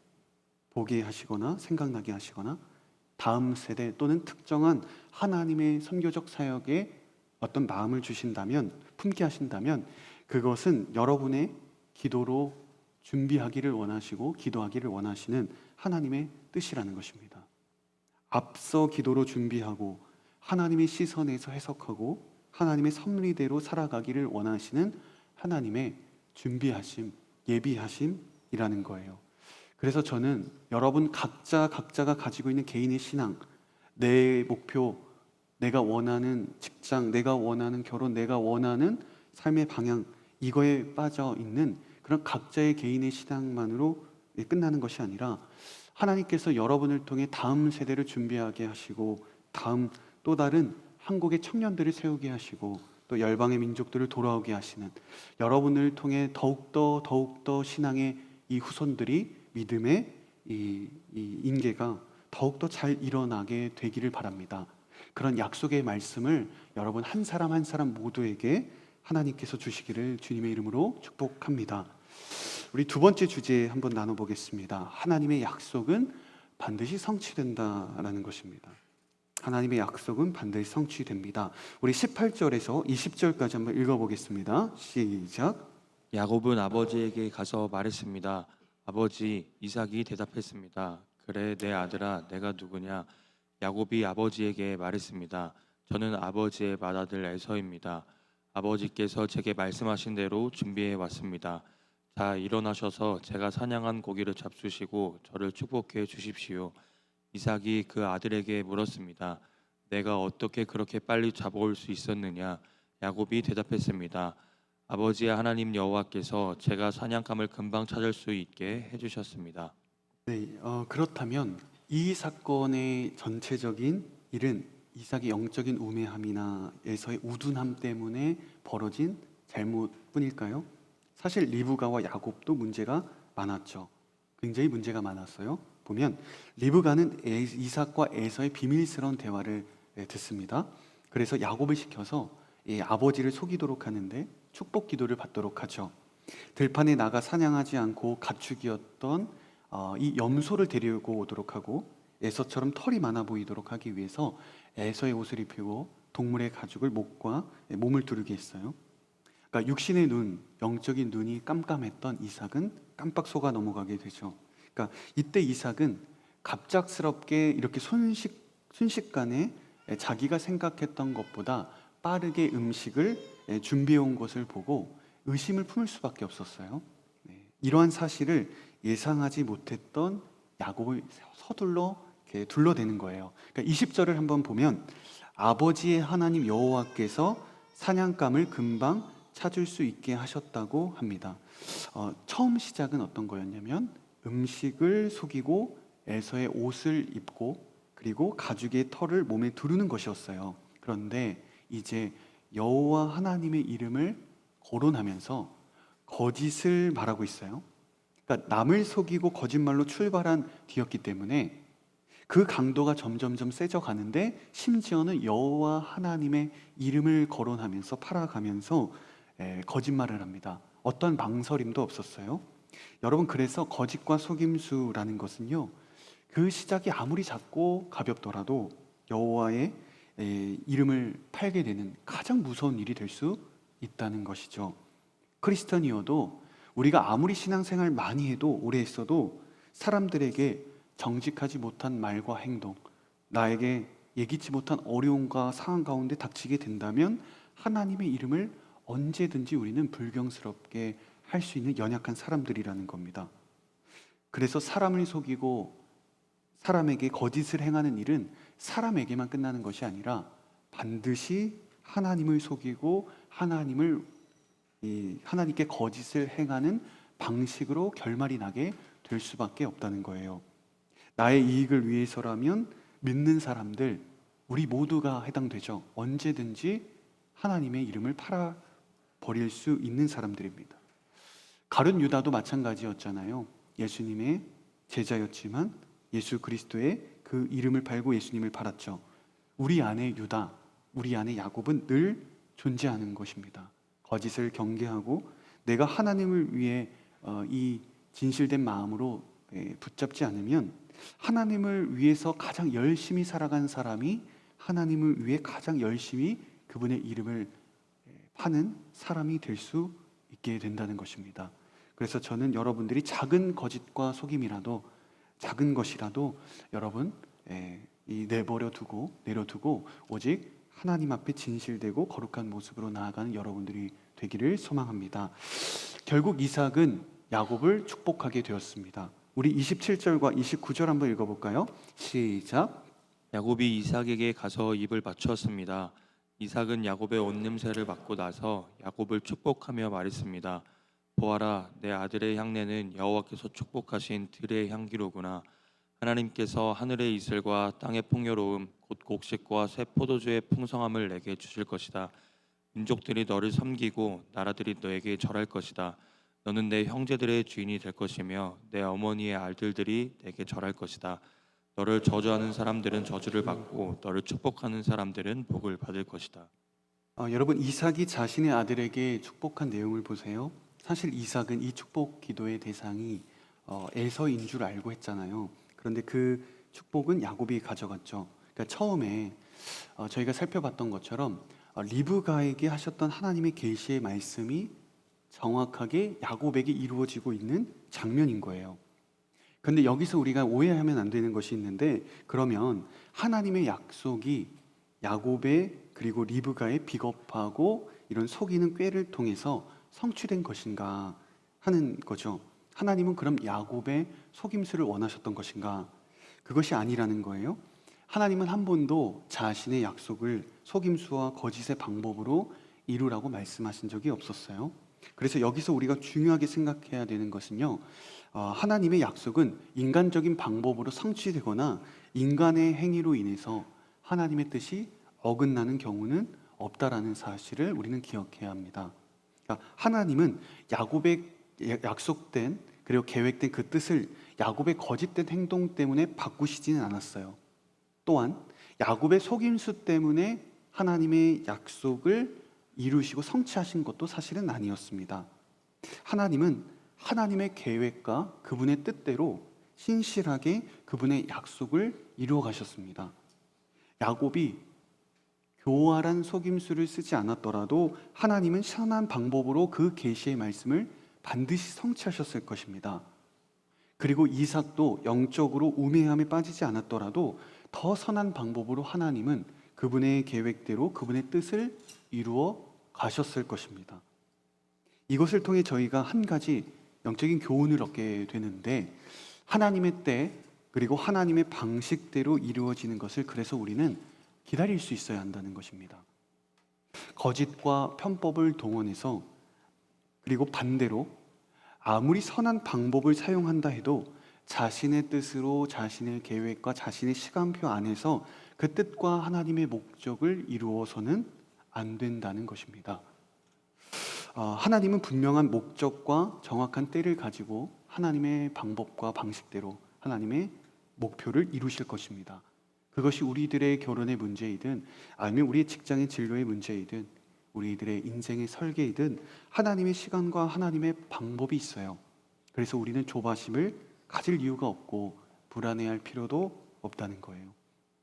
보게 하시거나 생각나게 하시거나 다음 세대 또는 특정한 하나님의 선교적 사역에 어떤 마음을 주신다면, 품게 하신다면 그것은 여러분의 기도로 준비하기를 원하시고 기도하기를 원하시는 하나님의 뜻이라는 것입니다. 앞서 기도로 준비하고 하나님의 시선에서 해석하고 하나님의 섭리대로 살아가기를 원하시는 하나님의 준비하심, 예비하심이라는 거예요. 그래서 저는 여러분 각자가 가지고 있는 개인의 신앙, 내 목표, 내가 원하는 직장, 내가 원하는 결혼, 내가 원하는 삶의 방향, 이거에 빠져 있는 그런 각자의 개인의 신앙만으로 끝나는 것이 아니라 하나님께서 여러분을 통해 다음 세대를 준비하게 하시고 다음 또 다른 한국의 청년들을 세우게 하시고 또 열방의 민족들을 돌아오게 하시는, 여러분을 통해 더욱더 신앙의 이 후손들이 믿음의 이 인계가 더욱더 잘 일어나게 되기를 바랍니다. 그런 약속의 말씀을 여러분 한 사람 한 사람 모두에게 하나님께서 주시기를 주님의 이름으로 축복합니다. 우리 두 번째 주제 한번 나눠보겠습니다. 하나님의 약속은 반드시 성취된다라는 것입니다. 하나님의 약속은 반드시 성취됩니다. 우리 18절에서 20절까지 한번 읽어보겠습니다. 시작. 야곱은 아버지에게 가서 말했습니다. 아버지, 이삭이 대답했습니다. 그래, 내 아들아, 내가 누구냐? 야곱이 아버지에게 말했습니다. 저는 아버지의 맏아들 에서입니다. 아버지께서 제게 말씀하신 대로 준비해 왔습니다. 자, 일어나셔서 제가 사냥한 고기를 잡수시고 저를 축복해 주십시오. 이삭이 그 아들에게 물었습니다. 내가 어떻게 그렇게 빨리 잡아올 수 있었느냐? 야곱이 대답했습니다. 아버지의 하나님 여호와께서 제가 사냥감을 금방 찾을 수 있게 해주셨습니다. 그렇다면 이 사건의 전체적인 일은 이삭의 영적인 우매함이나 에서의 우둔함 때문에 벌어진 잘못뿐일까요? 사실 리브가와 야곱도 문제가 많았죠. 굉장히 문제가 많았어요. 보면 리브가는 이삭과 에서의 비밀스러운 대화를 듣습니다. 그래서 야곱을 시켜서 아버지를 속이도록 하는데 축복 기도를 받도록 하죠. 들판에 나가 사냥하지 않고 가축이었던 이 염소를 데리고 오도록 하고 에서처럼 털이 많아 보이도록 하기 위해서 에서의 옷을 입히고 동물의 가죽을 목과 몸을 두르게 했어요. 그러니까 육신의 눈, 영적인 눈이 깜깜했던 이삭은 깜빡 속아 넘어가게 되죠. 그러니까 이때 이삭은 갑작스럽게 이렇게 순식간에 자기가 생각했던 것보다 빠르게 음식을 준비해 온 것을 보고 의심을 품을 수밖에 없었어요. 이러한 사실을 예상하지 못했던 야곱을 서둘러 이렇게 둘러대는 거예요. 그러니까 20절을 한번 보면 아버지의 하나님 여호와께서 사냥감을 금방 찾을 수 있게 하셨다고 합니다. 처음 시작은 어떤 거였냐면 음식을 속이고 에서의 옷을 입고 그리고 가죽의 털을 몸에 두르는 것이었어요. 그런데 이제 여호와 하나님의 이름을 거론하면서 거짓을 말하고 있어요. 그러니까 남을 속이고 거짓말로 출발한 뒤였기 때문에 그 강도가 점점점 세져 가는데 심지어는 여호와 하나님의 이름을 거론하면서 팔아가면서 거짓말을 합니다. 어떤 망설임도 없었어요. 여러분, 그래서 거짓과 속임수라는 것은요, 그 시작이 아무리 작고 가볍더라도 여호와의 이름을 팔게 되는 가장 무서운 일이 될 수 있다는 것이죠. 크리스천이어도 우리가 아무리 신앙생활 많이 해도 오래 했어도 사람들에게 정직하지 못한 말과 행동, 나에게 예기치 못한 어려움과 상황 가운데 닥치게 된다면 하나님의 이름을 언제든지 우리는 불경스럽게 할 수 있는 연약한 사람들이라는 겁니다. 그래서 사람을 속이고 사람에게 거짓을 행하는 일은 사람에게만 끝나는 것이 아니라 반드시 하나님을 속이고 하나님께 거짓을 행하는 방식으로 결말이 나게 될 수밖에 없다는 거예요. 나의 이익을 위해서라면 믿는 사람들, 우리 모두가 해당되죠. 언제든지 하나님의 이름을 팔아버릴 수 있는 사람들입니다. 가룟 유다도 마찬가지였잖아요. 예수님의 제자였지만 예수 그리스도의 그 이름을 팔고 예수님을 팔았죠. 우리 안에 유다, 우리 안에 야곱은 늘 존재하는 것입니다. 거짓을 경계하고 내가 하나님을 위해 이 진실된 마음으로 붙잡지 않으면 하나님을 위해서 가장 열심히 살아간 사람이 하나님을 위해 가장 열심히 그분의 이름을 파는 사람이 될 수 있게 된다는 것입니다. 그래서 저는 여러분들이 작은 거짓과 속임이라도, 작은 것이라도 여러분 내려두고 오직 하나님 앞에 진실되고 거룩한 모습으로 나아가는 여러분들이 되기를 소망합니다. 결국 이삭은 야곱을 축복하게 되었습니다. 우리 27절과 29절 한번 읽어볼까요? 시작. 야곱이 이삭에게 가서 입을 맞추었습니다. 이삭은 야곱의 옷 냄새를 맡고 나서 야곱을 축복하며 말했습니다. 보아라, 내 아들의 향내는 여호와께서 축복하신 들의 향기로구나. 하나님께서 하늘의 이슬과 땅의 풍요로움, 곧 곡식과 새 포도주의 풍성함을 내게 주실 것이다. 민족들이 너를 섬기고 나라들이 너에게 절할 것이다. 너는 내 형제들의 주인이 될 것이며 내 어머니의 아들들이 내게 절할 것이다. 너를 저주하는 사람들은 저주를 받고 너를 축복하는 사람들은 복을 받을 것이다. 여러분, 이삭이 자신의 아들에게 축복한 내용을 보세요. 사실 이삭은 이 축복 기도의 대상이 에서인 줄 알고 했잖아요. 그런데 그 축복은 야곱이 가져갔죠. 그러니까 처음에 저희가 살펴봤던 것처럼 리브가에게 하셨던 하나님의 계시의 말씀이 정확하게 야곱에게 이루어지고 있는 장면인 거예요. 그런데 여기서 우리가 오해하면 안 되는 것이 있는데, 그러면 하나님의 약속이 야곱의 그리고 리브가의 비겁하고 이런 속이는 꾀를 통해서 성취된 것인가 하는 거죠. 하나님은 그럼 야곱의 속임수를 원하셨던 것인가? 그것이 아니라는 거예요. 하나님은 한 번도 자신의 약속을 속임수와 거짓의 방법으로 이루라고 말씀하신 적이 없었어요. 그래서 여기서 우리가 중요하게 생각해야 되는 것은요, 하나님의 약속은 인간적인 방법으로 성취되거나 인간의 행위로 인해서 하나님의 뜻이 어긋나는 경우는 없다라는 사실을 우리는 기억해야 합니다. 그러니까 하나님은 야곱의 약속된 그리고 계획된 그 뜻을 야곱의 거짓된 행동 때문에 바꾸시지는 않았어요. 또한 야곱의 속임수 때문에 하나님의 약속을 이루시고 성취하신 것도 사실은 아니었습니다. 하나님은 하나님의 계획과 그분의 뜻대로 신실하게 그분의 약속을 이루어 가셨습니다. 야곱이 교활한 속임수를 쓰지 않았더라도 하나님은 선한 방법으로 그 계시의 말씀을 반드시 성취하셨을 것입니다. 그리고 이삭도 영적으로 우매함에 빠지지 않았더라도 더 선한 방법으로 하나님은 그분의 계획대로 그분의 뜻을 이루어 가셨을 것입니다. 이것을 통해 저희가 한 가지 영적인 교훈을 얻게 되는데, 하나님의 때 그리고 하나님의 방식대로 이루어지는 것을 그래서 우리는 기다릴 수 있어야 한다는 것입니다. 거짓과 편법을 동원해서, 그리고 반대로 아무리 선한 방법을 사용한다 해도 자신의 뜻으로 자신의 계획과 자신의 시간표 안에서 그 뜻과 하나님의 목적을 이루어서는 안 된다는 것입니다. 하나님은 분명한 목적과 정확한 때를 가지고 하나님의 방법과 방식대로 하나님의 목표를 이루실 것입니다. 그것이 우리들의 결혼의 문제이든 아니면 우리의 직장의 진로의 문제이든 우리들의 인생의 설계이든 하나님의 시간과 하나님의 방법이 있어요. 그래서 우리는 조바심을 가질 이유가 없고 불안해할 필요도 없다는 거예요.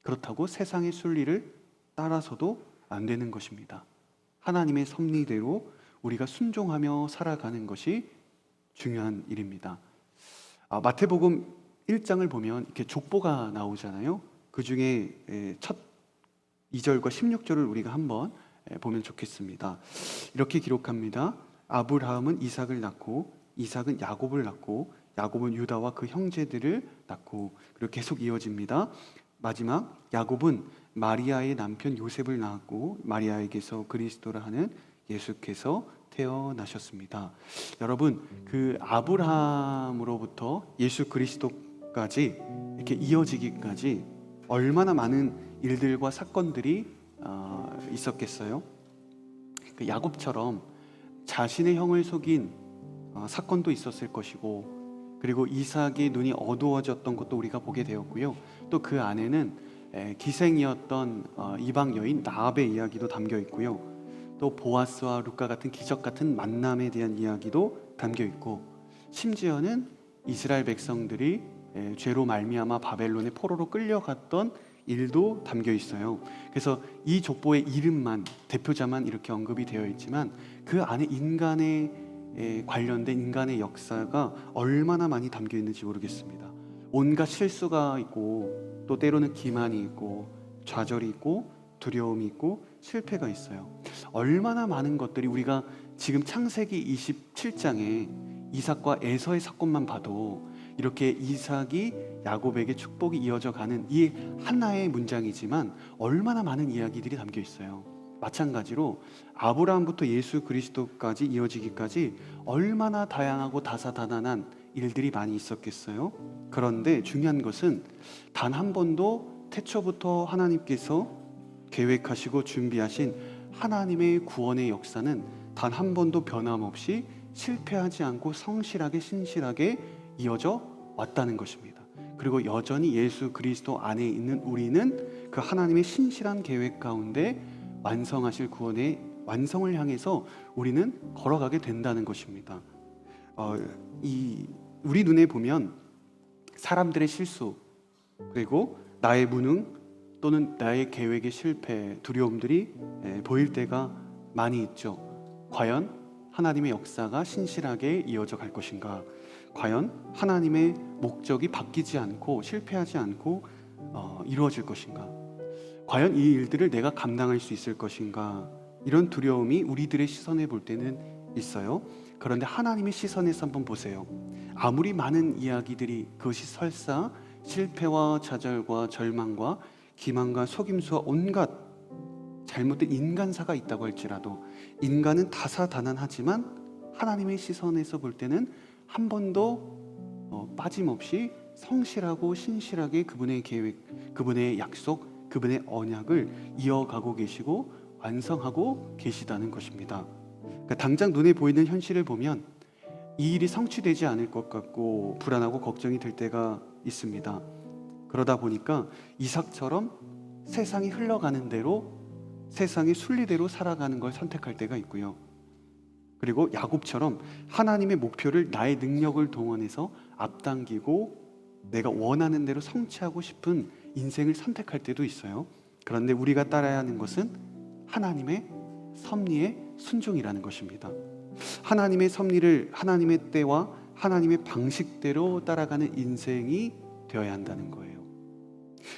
그렇다고 세상의 순리를 따라서도 안 되는 것입니다. 하나님의 섭리대로 우리가 순종하며 살아가는 것이 중요한 일입니다. 마태복음 1장을 보면 이렇게 족보가 나오잖아요. 그 중에 첫 2절과 16절을 우리가 한번 보면 좋겠습니다. 이렇게 기록합니다. 아브라함은 이삭을 낳고 이삭은 야곱을 낳고 야곱은 유다와 그 형제들을 낳고, 그리고 계속 이어집니다. 마지막 야곱은 마리아의 남편 요셉을 낳았고 마리아에게서 그리스도를 하는 예수께서 태어나셨습니다. 여러분, 그 아브라함으로부터 예수 그리스도까지 이렇게 이어지기까지 얼마나 많은 일들과 사건들이 있었겠어요? 그 야곱처럼 자신의 형을 속인 사건도 있었을 것이고, 그리고 이삭의 눈이 어두워졌던 것도 우리가 보게 되었고요. 또 그 안에는 기생이었던 이방 여인 라합의 이야기도 담겨 있고요. 또 보아스와 룻과 같은 기적 같은 만남에 대한 이야기도 담겨 있고, 심지어는 이스라엘 백성들이 죄로 말미암아 바벨론의 포로로 끌려갔던 일도 담겨 있어요. 그래서 이 족보의 이름만, 대표자만 이렇게 언급이 되어 있지만 그 안에 인간의 관련된 인간의 역사가 얼마나 많이 담겨 있는지 모르겠습니다. 온갖 실수가 있고, 또 때로는 기만이 있고, 좌절이 있고, 두려움이 있고, 실패가 있어요. 얼마나 많은 것들이, 우리가 지금 창세기 27장에 이삭과 에서의 사건만 봐도 이렇게 이삭이 야곱에게 축복이 이어져 가는 이 하나의 문장이지만 얼마나 많은 이야기들이 담겨 있어요. 마찬가지로 아브라함부터 예수 그리스도까지 이어지기까지 얼마나 다양하고 다사다난한 일들이 많이 있었겠어요. 그런데 중요한 것은 단 한 번도 태초부터 하나님께서 계획하시고 준비하신 하나님의 구원의 역사는 단 한 번도 변함없이 실패하지 않고 성실하게 신실하게 이어져 왔다는 것입니다. 그리고 여전히 예수 그리스도 안에 있는 우리는 그 하나님의 신실한 계획 가운데 완성하실 구원의 완성을 향해서 우리는 걸어가게 된다는 것입니다. 우리 눈에 보면 사람들의 실수, 그리고 나의 무능 또는 나의 계획의 실패, 두려움들이 보일 때가 많이 있죠. 과연 하나님의 역사가 신실하게 이어져 갈 것인가? 과연 하나님의 목적이 바뀌지 않고 실패하지 않고 이루어질 것인가? 과연 이 일들을 내가 감당할 수 있을 것인가? 이런 두려움이 우리들의 시선에 볼 때는 있어요. 그런데 하나님의 시선에서 한번 보세요. 아무리 많은 이야기들이, 그것이 설사 실패와 좌절과 절망과 기만과 속임수와 온갖 잘못된 인간사가 있다고 할지라도, 인간은 다사다난하지만 하나님의 시선에서 볼 때는 한 번도 빠짐없이 성실하고 신실하게 그분의 계획, 그분의 약속, 그분의 언약을 이어가고 계시고 완성하고 계시다는 것입니다. 그러니까 당장 눈에 보이는 현실을 보면 이 일이 성취되지 않을 것 같고 불안하고 걱정이 될 때가 있습니다. 그러다 보니까 이삭처럼 세상이 흘러가는 대로, 세상의 순리대로 살아가는 걸 선택할 때가 있고요. 그리고 야곱처럼 하나님의 목표를 나의 능력을 동원해서 앞당기고 내가 원하는 대로 성취하고 싶은 인생을 선택할 때도 있어요. 그런데 우리가 따라야 하는 것은 하나님의 섭리에 순종이라는 것입니다. 하나님의 섭리를, 하나님의 때와 하나님의 방식대로 따라가는 인생이 되어야 한다는 거예요.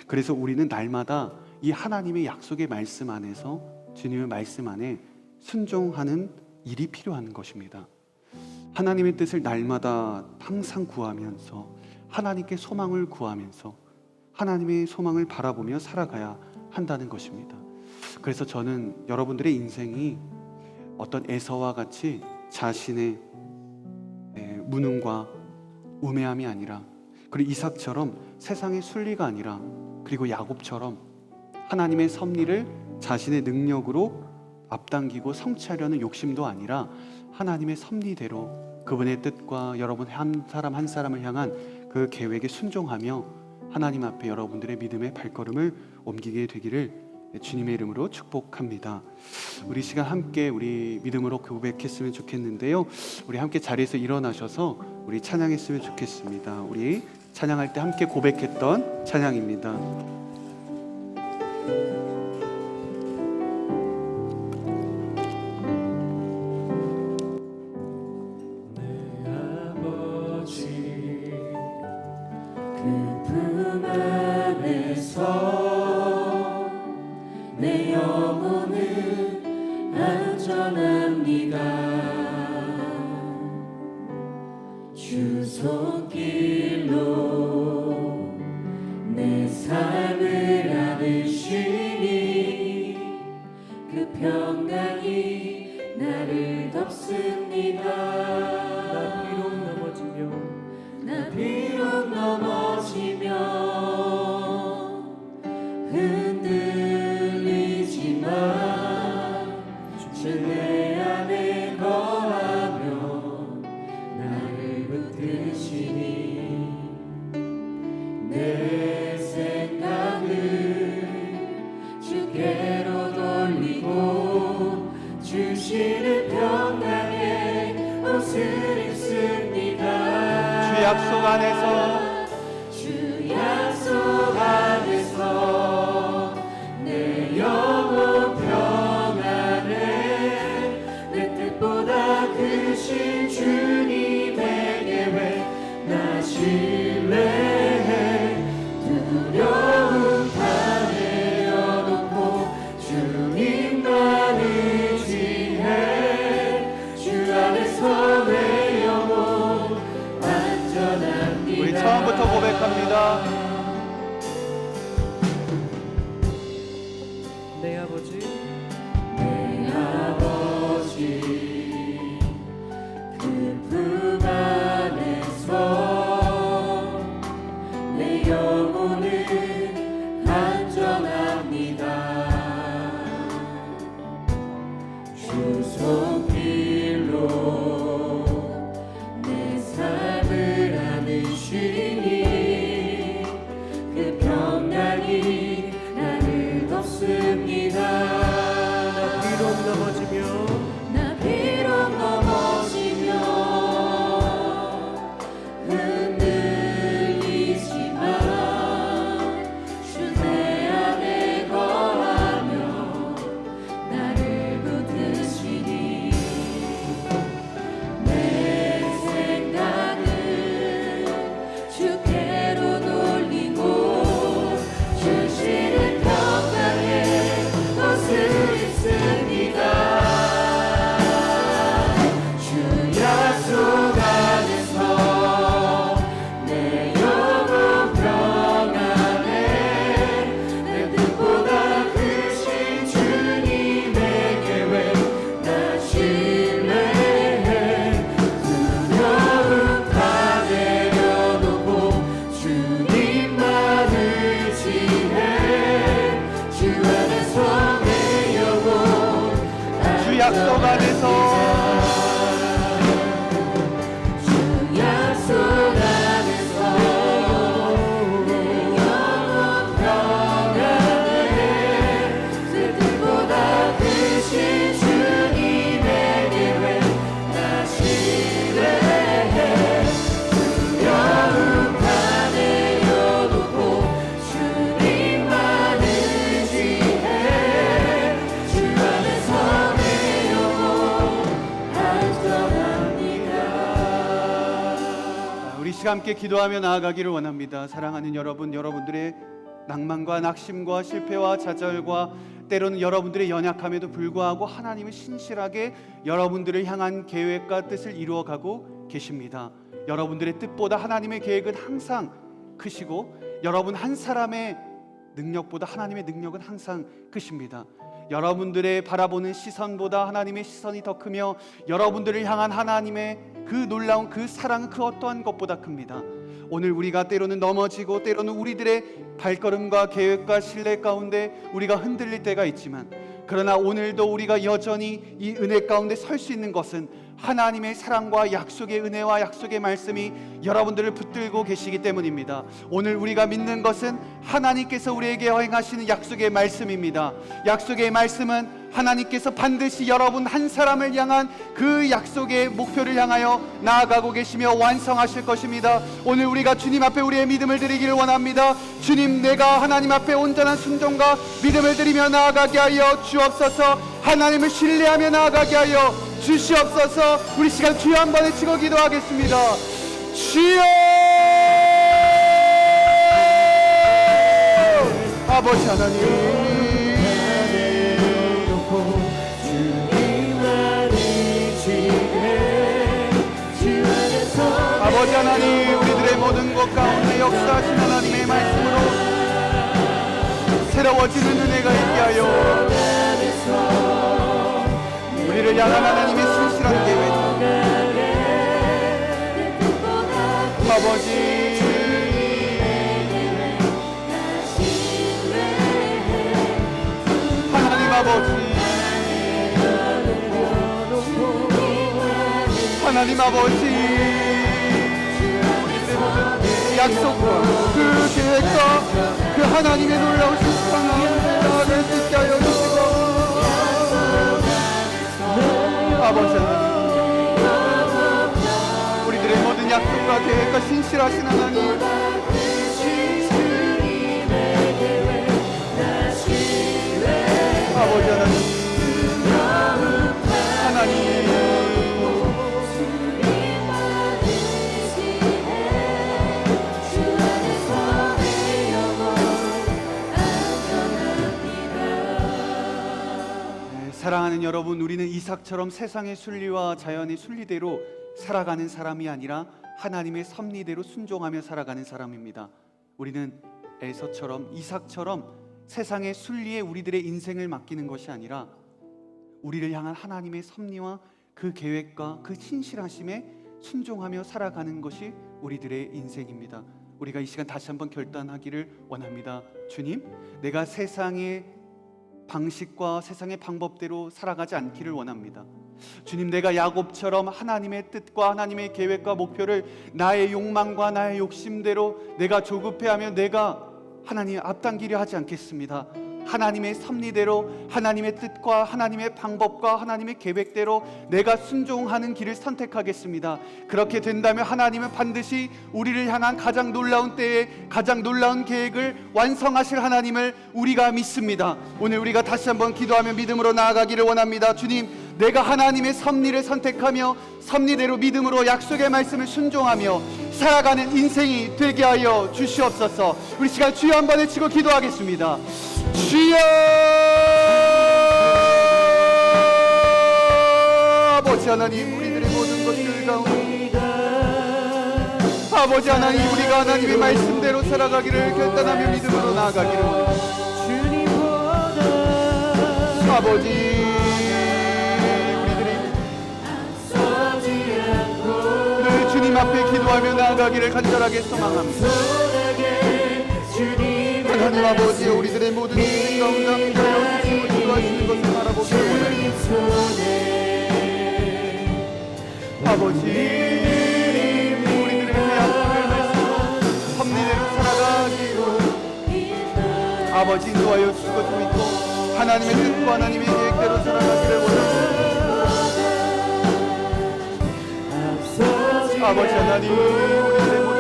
그래서 우리는 날마다 이 하나님의 약속의 말씀 안에서, 주님의 말씀 안에 순종하는 일이 필요한 것입니다. 하나님의 뜻을 날마다 항상 구하면서, 하나님께 소망을 구하면서 하나님의 소망을 바라보며 살아가야 한다는 것입니다. 그래서 저는 여러분들의 인생이 어떤 에서와 같이 자신의 무능과 우매함이 아니라, 그리고 이삭처럼 세상의 순리가 아니라, 그리고 야곱처럼 하나님의 섭리를 자신의 능력으로 앞당기고 성취하려는 욕심도 아니라 하나님의 섭리대로 그분의 뜻과 여러분 한 사람 한 사람을 향한 그 계획에 순종하며 하나님 앞에 여러분들의 믿음의 발걸음을 옮기게 되기를 주님의 이름으로 축복합니다. 우리 시간 함께 우리 믿음으로 고백했으면 좋겠는데요. 우리 함께 자리에서 일어나셔서 우리 찬양했으면 좋겠습니다. 우리 찬양할 때 함께 고백했던 찬양입니다. 내 영혼은 안전합니다. 주 손길로 내 삶을 안으시니 그 평강이 나를 덮습니다. 나 비록 넘어지며 흔들리지만 주 내 안에 거하며 나를 붙드시니 내 생각을 주께로 돌리고 주시는 평강의 옷을 입습니다. 주 약속 안에서, 주 약속 안에서 내 영혼 평안해. 내 뜻보다 크신 주님의 계획 나 신뢰해. 두려움 다 내려놓고 주님만 의지해. 주 안에서 내 영혼 안전합니다. 우리 처음부터 고백합니다. 내 아버지 그 품 안에서 내 영혼은 안전합니다. 주 손길로 내 삶을 안으시니 그 평강이 나를 덮습니다. 나 비록 넘어지며 흔들리지만 주 내 안에 거하며 나를 붙드시니 내 생각을 주께로 돌리고 주시는 평강의 옷을 입습니다. 주 약속 안에서 내 영혼 평안해. 내 뜻보다 크신 주님의 계획 나 신뢰해. 두려움 다 내려놓고 주님만 의지해. 주 안에서 내 영혼 주 약속 안에서, 주 약속 안에서 내 영혼 평안해. 내 뜻보다 크신 주님의 계획 나 신뢰해. 두려움 다 내려놓고 주님만 의지해. 주 안에서 내 영혼 함께 기도하며 나아가기를 원합니다. 사랑하는 여러분, 여러분들의 낭만과 낙심과 실패와 좌절과 때로는 여러분들의 연약함에도 불구하고 하나님은 신실하게 여러분들을 향한 계획과 뜻을 이루어가고 계십니다. 여러분들의 뜻보다 하나님의 계획은 항상 크시고 여러분 한 사람의 능력보다 하나님의 능력은 항상 크십니다. 여러분들의 바라보는 시선보다 하나님의 시선이 더 크며 여러분들을 향한 하나님의 그 놀라운 그 사랑은 그 어떠한 것보다 큽니다. 오늘 우리가 때로는 넘어지고 때로는 우리들의 발걸음과 계획과 신뢰 가운데 우리가 흔들릴 때가 있지만, 그러나 오늘도 우리가 여전히 이 은혜 가운데 설 수 있는 것은 하나님의 사랑과 약속의 은혜와 약속의 말씀이 여러분들을 붙들고 계시기 때문입니다. 오늘 우리가 믿는 것은 하나님께서 우리에게 허행하시는 약속의 말씀입니다. 약속의 말씀은 하나님께서 반드시 여러분 한 사람을 향한 그 약속의 목표를 향하여 나아가고 계시며 완성하실 것입니다. 오늘 우리가 주님 앞에 우리의 믿음을 드리기를 원합니다. 주님, 내가 하나님 앞에 온전한 순종과 믿음을 드리며 나아가게 하여 주옵소서. 하나님을 신뢰하며 나아가게 하여 주시옵소서. 우리 시간 주여 한 번에 치고 기도하겠습니다. 주여! 아버지 하나님, 아버지 하나님, 우리들의 모든 것 가운데 역사하신 하나님의 말씀으로 새로워지는 은혜가 있게 하여 우리를 향한 하나님의 신실한 계획, 아버지 하나님 아버지 하나님 아버지 약속과 그 계획과 그 하나님의 놀라운 신실한 마음을 나아갈 수 있게 하여 주시고, 아버지 하나님, 우리들의 모든 약속과 계획과 신실하신 하나님, 아버지 하나님, 사랑하는 여러분, 우리는 이삭처럼 세상의 순리와 자연의 순리대로 살아가는 사람이 아니라 하나님의 섭리대로 순종하며 살아가는 사람입니다. 우리는 에서처럼 이삭처럼 세상의 순리에 우리들의 인생을 맡기는 것이 아니라 우리를 향한 하나님의 섭리와 그 계획과 그 신실하심에 순종하며 살아가는 것이 우리들의 인생입니다. 우리가 이 시간 다시 한번 결단하기를 원합니다. 주님, 내가 세상의 방식과 세상의 방법대로 살아가지 않기를 원합니다. 주님, 내가 야곱처럼 하나님의 뜻과 하나님의 계획과 목표를 나의 욕망과 나의 욕심대로 내가 조급해하며 내가 하나님 앞당기려 하지 않겠습니다. 하나님의 섭리대로 하나님의 뜻과 하나님의 방법과 하나님의 계획대로 내가 순종하는 길을 선택하겠습니다. 그렇게 된다면 하나님은 반드시 우리를 향한 가장 놀라운 때에 가장 놀라운 계획을 완성하실 하나님을 우리가 믿습니다. 오늘 우리가 다시 한번 기도하며 믿음으로 나아가기를 원합니다. 주님, 내가 하나님의 섭리를 선택하며 섭리대로 믿음으로 약속의 말씀을 순종하며 살아가는 인생이 되게 하여 주시옵소서. 우리 시간 주여 한 번에 치고 기도하겠습니다. 주여! 아버지 하나님, 우리들의 모든 것들 가운데 아버지 하나님, 우리가 하나님의 말씀대로 살아가기를 결단하며 믿음으로 나아가기를 원합니다. 아버지, 주님 앞에 기도하며 나아가기를 간절하게 소망합니다. 하나님 아버지, 우리들의 모든 인생 가운데 함께하여 주시고 기도하시는 것을 바라보기를 원합니다. 아버지, 우리들의 그 약속의 말씀 섭리대로 살아가기로 아버지 인도하여 주시고 좀 있고 하나님의 뜻과 하나님의 계획대로 살아가기를 원합니다. 아버지 하나님, 우리들의 모든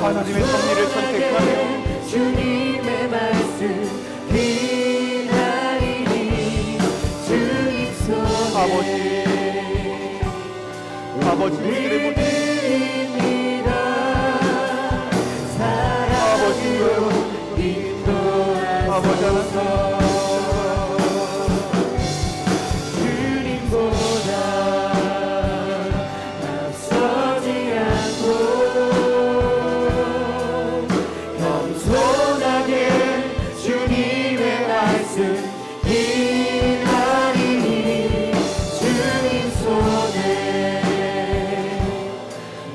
하나님의 섭리를 선택하며 주님의 말씀 기다리니 주님 손에 아버지, 우리들의 모든 주옵소서. 주님보다 앞서지 않고 겸손하게 주님의 말씀 기다리니 주님 손에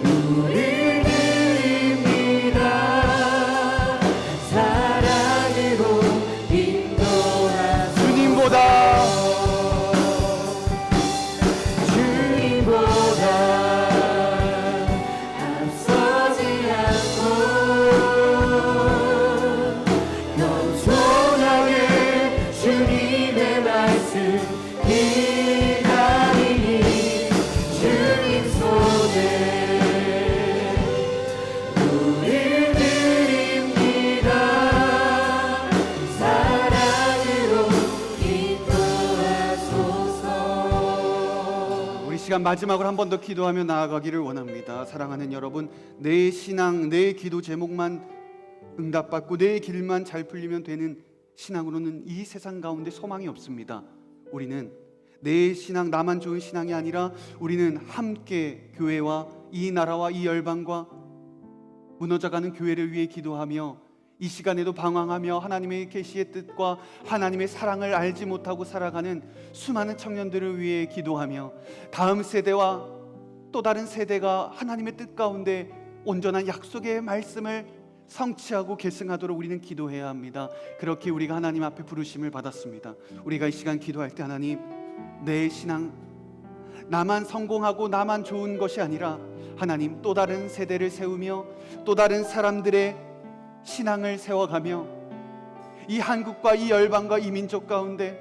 우리 드립니다. 사랑으로 인도하소서. 주님보다 주님보다 앞서지 않고 겸손하게 주님의 말씀 기다리니 주님 손에 우리 드립니다. 사랑으로 인도하소서. 우리 시간 마지막으로 한 번 더 기도하며 나아가기를 원합니다. 사랑하는 여러분, 내 신앙, 내 기도 제목만 응답받고 내 길만 잘 풀리면 되는 신앙으로는 이 세상 가운데 소망이 없습니다. 우리는 내 신앙, 나만 좋은 신앙이 아니라 우리는 함께 교회와 이 나라와 이 열방과 무너져가는 교회를 위해 기도하며 이 시간에도 방황하며 하나님의 계시의 뜻과 하나님의 사랑을 알지 못하고 살아가는 수많은 청년들을 위해 기도하며 다음 세대와 또 다른 세대가 하나님의 뜻 가운데 온전한 약속의 말씀을 성취하고 계승하도록 우리는 기도해야 합니다. 그렇게 우리가 하나님 앞에 부르심을 받았습니다. 우리가 이 시간 기도할 때 하나님, 내 신앙 나만 성공하고 나만 좋은 것이 아니라 하나님 또 다른 세대를 세우며 또 다른 사람들의 신앙을 세워가며 이 한국과 이 열방과 이 민족 가운데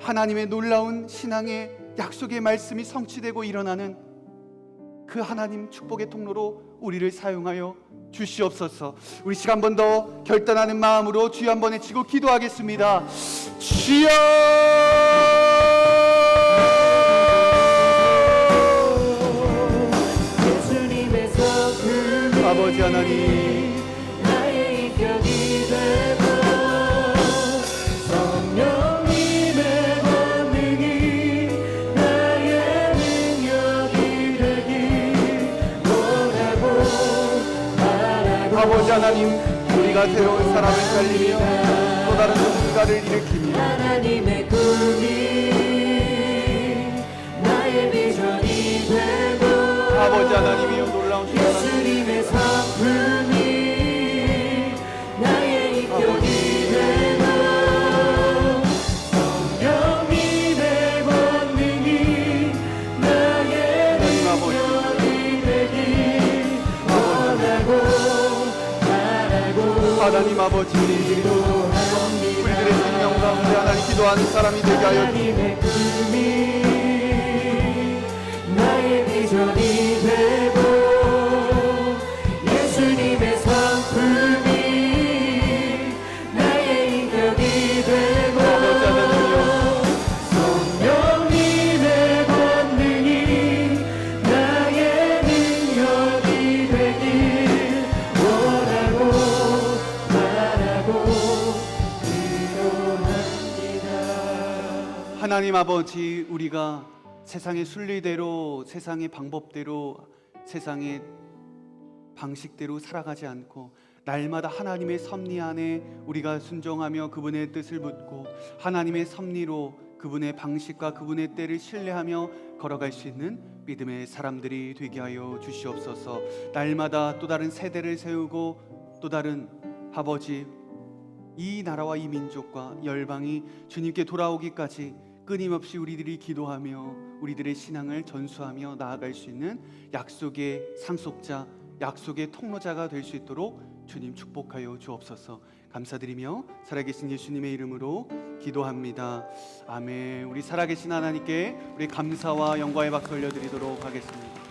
하나님의 놀라운 신앙의 약속의 말씀이 성취되고 일어나는 그 하나님 축복의 통로로 우리를 사용하여 주시옵소서. 우리 시간 한 번 더 결단하는 마음으로 주여 한번 외치고 기도하겠습니다. 주여! 예수님의 성품이 아버지 하나님, 나의 인격이 되고 성령님의 권능이 나의 능력이 되길 원하고 바라고 아버지 하나님, 우리가 새로운 사람을 살리며 또 다른 누군가를 일으키며 하나님의 꿈이 나의 비전이 되고 아버지 하나님이여 놀라운 주여 예수님의 성품이 나의 인격이 되고 성령님의 권능이 나의 능력이 되길 원하고 바라고 하나님 아버지, 우리들의 생명 가운데 하나님 기도하는 사람이 되게 하여 하나님의 꿈이 나의 비전이 되고 예수님의 성품이 나의 인격이 되고 성령님의 권능이 나의 능력이 되길 원하고 바라고 기도합니다. 하나님 아버지, 우리가 세상의 순리대로, 세상의 방법대로, 세상의 방식대로 살아가지 않고 날마다 하나님의 섭리 안에 우리가 순종하며 그분의 뜻을 묻고 하나님의 섭리로 그분의 방식과 그분의 때를 신뢰하며 걸어갈 수 있는 믿음의 사람들이 되게 하여 주시옵소서. 날마다 또 다른 세대를 세우고 또 다른 아버지, 이 나라와 이 민족과 열방이 주님께 돌아오기까지 끊임없이 우리들이 기도하며 우리들의 신앙을 전수하며 나아갈 수 있는 약속의 상속자, 약속의 통로자가 될 수 있도록 주님 축복하여 주옵소서. 감사드리며 살아계신 예수님의 이름으로 기도합니다. 아멘. 우리 살아계신 하나님께 우리 감사와 영광의 박수 올려드리도록 하겠습니다.